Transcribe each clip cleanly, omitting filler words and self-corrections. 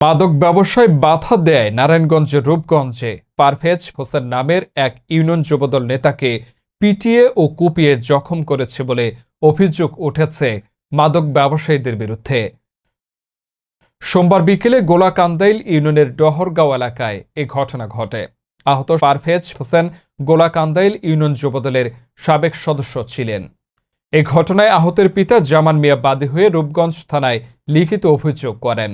মাদক ব্যবসায় বাধা দেয় নারায়ণগঞ্জের রূপগঞ্জে পারভেজ হোসেন নামের এক ইউনিয়ন যুবদল নেতাকে পিটিয়ে ও কুপিয়ে জখম করেছে বলে অভিযোগ উঠেছে মাদক ব্যবসায়ীদের বিরুদ্ধে। সোমবার বিকেলে গোলাকান্দাইল ইউনিয়নের ডহরগাঁও এলাকায় এ ঘটনা ঘটে। আহত পারভেজ হোসেন গোলাকান্দাইল ইউনিয়ন যুবদলের সাবেক সদস্য ছিলেন। এ ঘটনায় আহতের পিতা জামান মিয়া বাদী হয়ে রূপগঞ্জ থানায় লিখিত অভিযোগ করেন।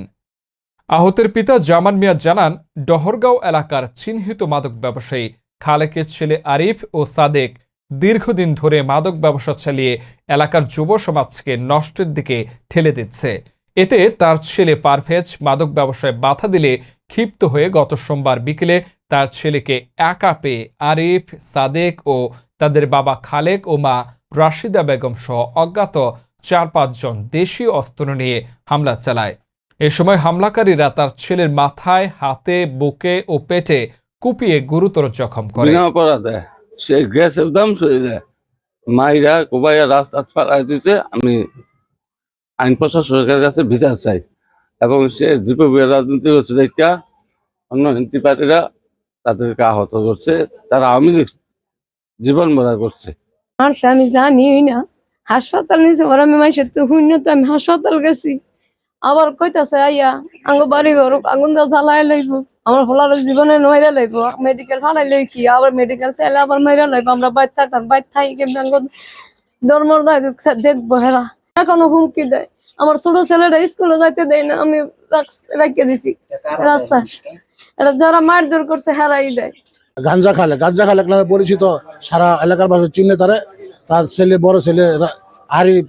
আহতের পিতা জামান মিয়া জানান, ডহরগাঁও এলাকার চিহ্নিত মাদক ব্যবসায়ী খালেকের ছেলে আরিফ ও সাদেক দীর্ঘদিন ধরে মাদক ব্যবসা চালিয়ে এলাকার যুব সমাজকে নষ্টের দিকে ঠেলে দিচ্ছে। এতে তার ছেলে পারভেজ মাদক ব্যবসায় বাধা দিলে ক্ষিপ্ত হয়ে গত সোমবার বিকেলে তার ছেলেকে একা পেয়ে আরিফ, সাদেক ও তাদের বাবা খালেক ও মা রাশিদা বেগম সহ অজ্ঞাত 4-5 জন দেশীয় অস্ত্র নিয়ে হামলা চালায়। এ সময় হামলাকারীরা তার ছেলের মাথায়, হাতে, বুকে ও পেটে কুপিয়ে গুরুতর জখম করে। সে গ্যাস একদম চলে যায়, মাইরা কোবাইয়া রাস্তা ফালাই দিতে। আমি আইন প্রশাসনের কাছে বিচার চাই এবং সে দ্বিপক্ষীয় রাজনীতি করছে দেখা অন্য হিন্দি পার্টিরা তাদেরকে আহত করছে, তারা আওয়ামী লীগ জীবন মরা করছে। আমি জানি না হাসপাতাল নিয়েছে ওরা, আমি মাইসের তো শুনি না, তো আমি হাসপাতাল গেছি। আবার কইতাছে আইয়া আঙ্গ বাড়ি ঘর আগুন জ্বালাই লইব, আমার হলার জীবনে নইরা লইব, মেডিকেল ফালাই লই কি আবার মেডিকেল তেলে আবার মেরা লইব। আমরা বাইর থাকতাম, বাইর থাকি কেমন ধর্মর দেখবো হেরা এখনো হুমকি দেয়। আমার ছোট ছেলেটা স্কুলে যাইতে দেয় না, আমি রাখিয়ে দিছি রাস্তা। এটা যারা মারধর করছে হেরাই দেয়। গাঞ্জা খালেক নামে পরিচিত, সারা এলাকার মানুষ চিনে তারে। তার ছেলে, বড় ছেলে আরিফ,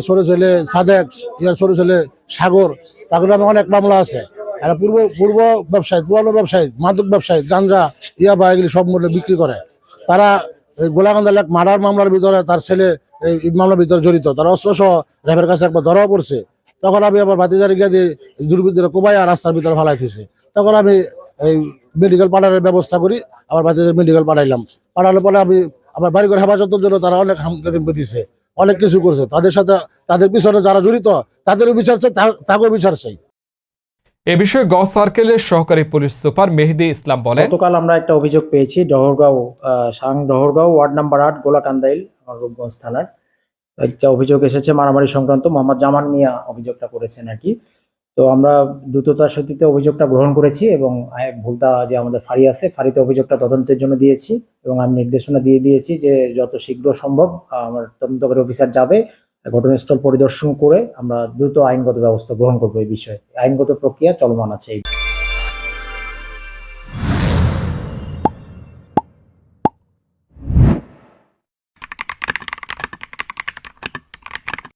ছোট ছেলে সাদেক, ইয়ার ছোট ছেলে সাগর, তাদের নামে অনেক মামলা আছে। এরা পুরানো ব্যবসায়ী, মাদক ব্যবসায়ী, গাঞ্জা, ইয়াবা এগুলি সব মূল্যে বিক্রি করে। তারা গোলাকান্দা এলাকা মার্ডার মামলার ভিতরে তার ছেলে এই মামলার ভিতরে জড়িত। তারা অস্ত্র সহ র্যাবের কাছে একবার ধরাও পড়ছে। তখন আমি আবার ভাতিজারি গিয়ে দিয়ে দুর্বৃত্তরা কোবাইয়া রাস্তার ভিতরে ফালাই দিয়েছে। তখন আমি এই মেডিকেল পাঠানোর ব্যবস্থা করি, আবার ভাতিজার মেডিকেল পাঠাইলাম। পাঠানোর পরে আমি আবার বাড়ি করে হেফাজতের জন্য তারা অনেক হামকাদিম দিচ্ছে, অনেক কিছু করছে। তাদের সাথে তাদের পিছনে যারা জড়িত তাদেরও বিচার চাই, তাকেও বিচার চাই। এ বিষয়ে গ সার্কেলের সহকারী পুলিশ সুপার মেহেদি ইসলাম বলেন, গতকাল আমরা একটা অভিযোগ পেয়েছি ডহরগাঁও ওয়ার্ড নাম্বার 8 গোলাকান্দাইল রূপগঞ্জ থানার একটা অভিযোগ এসেছে মারামারি সংক্রান্ত। মোহাম্মদ জামান মিয়া অভিযোগটা করেছেন আর কি। তো আমরা দ্রুততার সাথে অভিযোগটা গ্রহণ করেছি এবং ভুলতা যে আমাদের ফাঁড়ি আছে, ফাঁড়িতে অভিযোগটা তদন্তের জন্য দিয়েছি এবং আমি নির্দেশনা দিয়ে দিয়েছি যে যত শীঘ্র সম্ভব আমার তদন্তকারী অফিসার যাবে, ঘটনাস্থল পরিদর্শন করে আমরা দ্রুত আইনগত ব্যবস্থা গ্রহণ করবো। এই বিষয়ে আইনগত প্রক্রিয়া চলমান আছে।